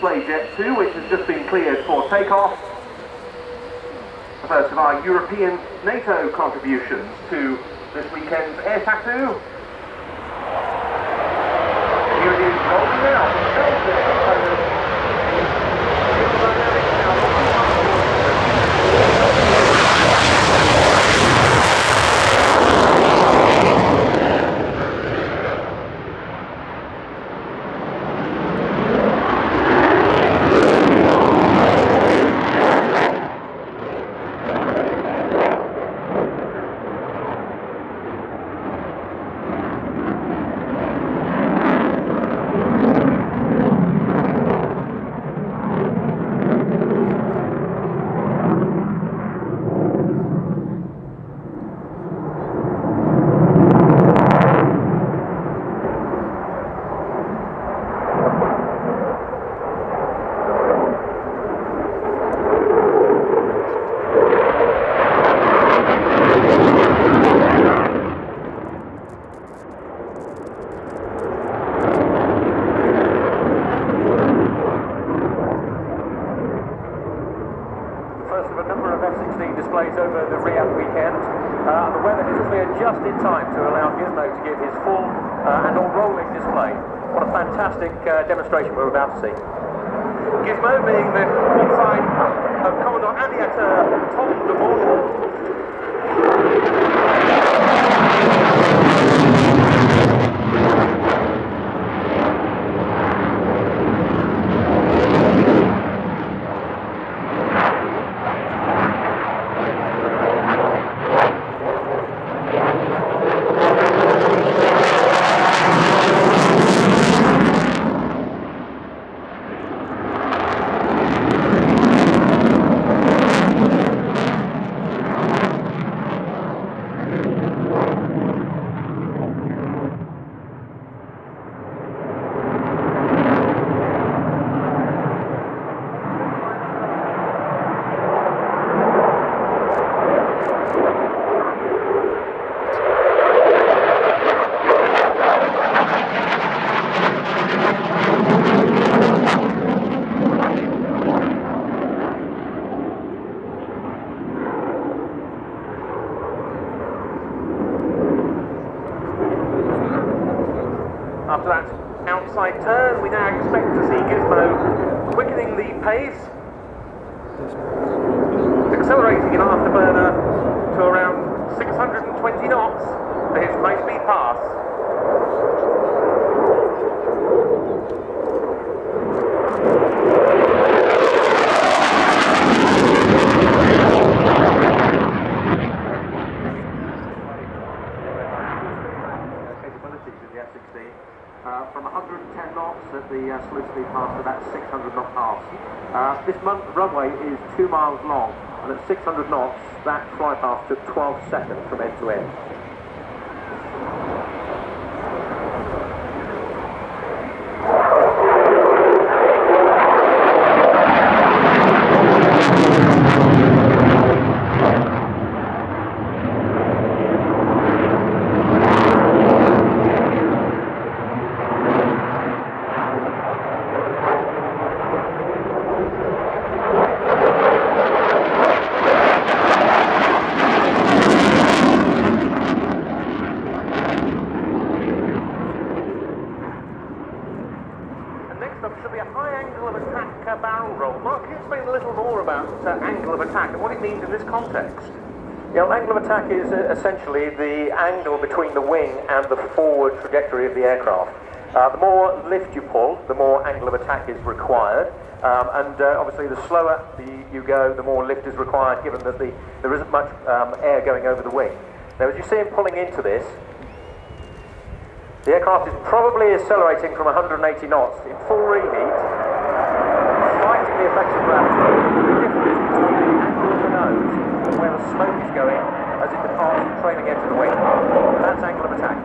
display Jet 2, which has just been cleared for takeoff. The first of our European NATO contributions to this weekend's Air Tattoo. Here it is rolling out from Belgian. F16 displays over the Riat weekend. The weather has cleared just in time to allow Gizmo to give his full and all-rolling display. What a fantastic demonstration we're about to see. Gizmo being the call sign of Commandant Aviator Tom de Bourneau. After that outside turn, we now expect to see Gizmo quickening the pace, accelerating in afterburner to around 620 knots for his high-speed pass. Capabilities of the F16. From 110 knots at the slow speed pass to that 600 knot pass. This runway is 2 miles long, and at 600 knots, that fly pass took 12 seconds from end to end. Should be a high angle of attack barrel roll. Mark, can you explain a little more about angle of attack and what it means in this context? Yeah, well, angle of attack is essentially the angle between the wing and the forward trajectory of the aircraft. The more lift you pull, the more angle of attack is required, and obviously the slower you go, the more lift is required, given that there isn't much air going over the wing. Now, as you see him pulling into this, the aircraft is probably accelerating from 180 knots in full reheat, fighting the effects of gravity. The difference between the angle of the nose and where the smoke is going as it departs the trailing edge of the wing. That's angle of attack.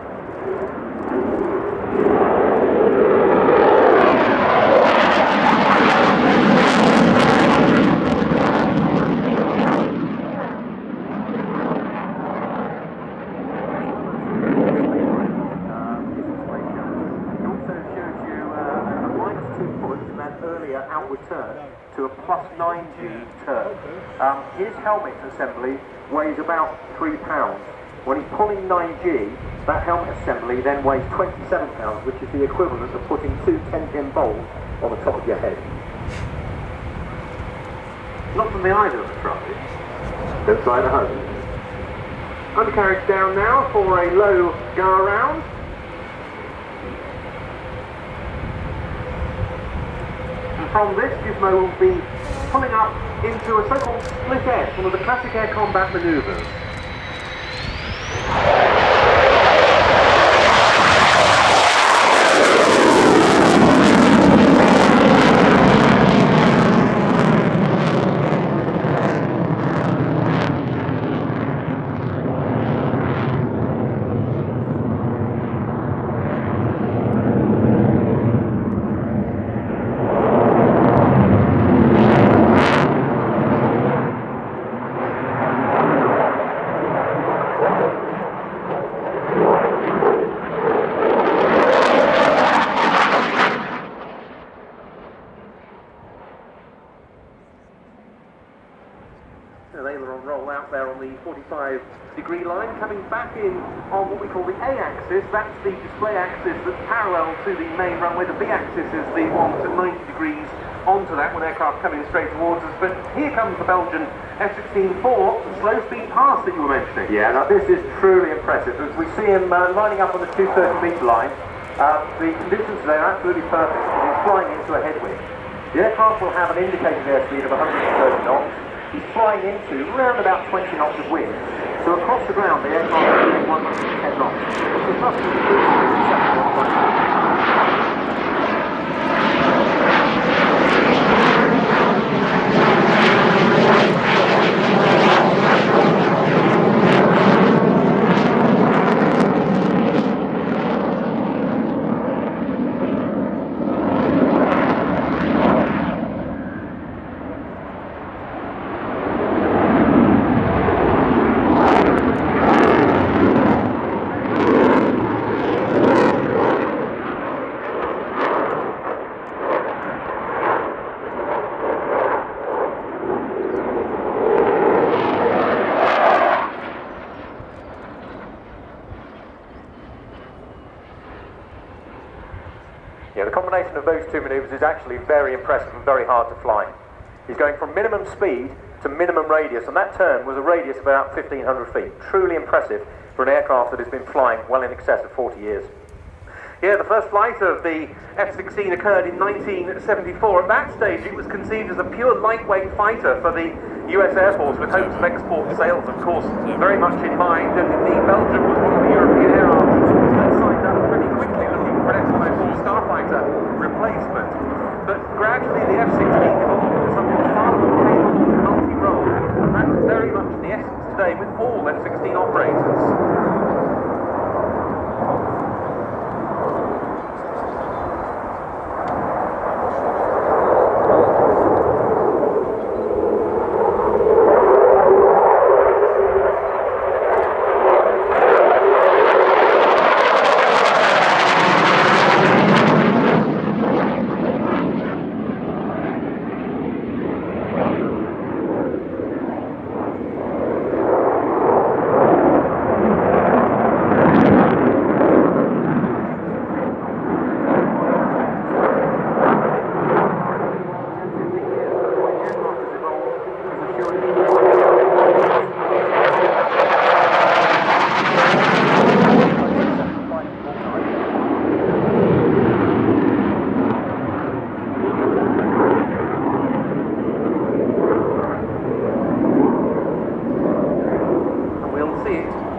outward turn to a plus 9G turn. His helmet assembly weighs about 3 pounds. When he's pulling 9G, that helmet assembly then weighs 27 pounds, which is the equivalent of putting two 10-pin bolts on the top of your head. Not from the eyes of the trumpet. Don't try it at home. Undercarriage down now for a low go around. And from this, Gizmo will be pulling up into a so-called split S, one of the classic air combat manoeuvres. An aileron roll out there on the 45-degree line, coming back in on what we call the A-axis. That's the display axis that's parallel to the main runway. The B-axis is the one that's at 90 degrees onto that when aircraft coming straight towards us. But here comes the Belgian F16 for the slow-speed pass that you were mentioning. Yeah, now this is truly impressive. As we see him lining up on the 230-metre line, the conditions today are absolutely perfect. He's flying into a headwind. The aircraft will have an indicated airspeed of 130 knots. He's flying into around about 20 knots of wind. So across the ground, the aircraft is doing 110 knots. Which is roughly the cruise speed of Yeah, the combination of those two manoeuvres is actually very impressive and very hard to fly. He's going from minimum speed to minimum radius, and that turn was a radius of about 1,500 feet. Truly impressive for an aircraft that has been flying well in excess of 40 years. Yeah, the first flight of the F16 occurred in 1974. At that stage, it was conceived as a pure lightweight fighter for the US Air Force, with hopes of export sales, of course, very much in mind. And indeed, Belgium was one of the European air arms that signed up pretty quickly looking for an F-4 Starfighter replacement. But gradually, the F-16 evolved into something far more capable and multi-role. And that's very much the essence today with all F-16 operators.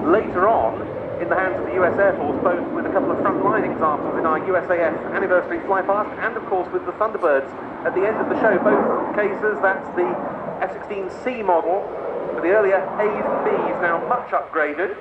Later on, in the hands of the US Air Force, both with a couple of frontline examples in our USAF anniversary flypast, and of course with the Thunderbirds at the end of the show. Both cases, that's the F-16C model, but the earlier A's and B's, now much upgraded.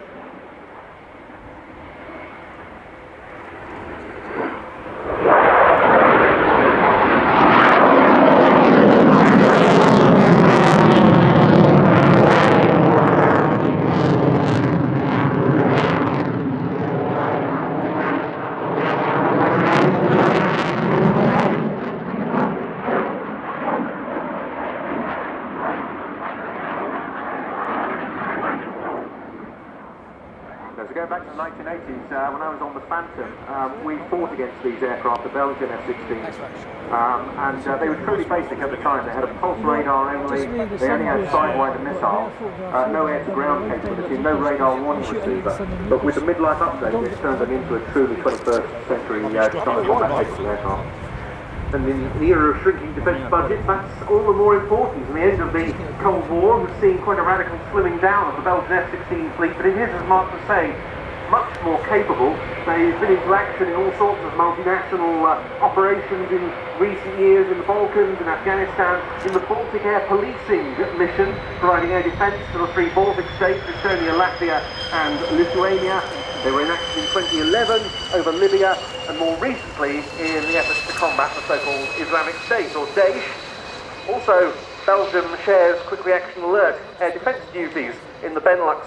back to the 1980s, when I was on the Phantom, we fought against these aircraft, the Belgian F16. And they were truly basic at the time. They had a pulse radar only, they only had sidewinder missiles, no air-to-ground capability, no radar warning receiver. But with the midlife update, it's turned them into a truly 21st century combat capable aircraft. And in the era of shrinking defence budgets, that's all the more important. And the end of the Cold War has seen quite a radical slimming down of the Belgian F-16 fleet, but it is, as Mark was saying, much more capable. They've been into action in all sorts of multinational operations in recent years, in the Balkans, in Afghanistan, in the Baltic Air Policing mission, providing air defence to the three Baltic states, Estonia, Latvia and Lithuania. They were in action in 2011 over Libya, and more recently in the efforts to combat the so-called Islamic State, or Daesh. Also, Belgium shares quick reaction alert air defence duties in the Benelux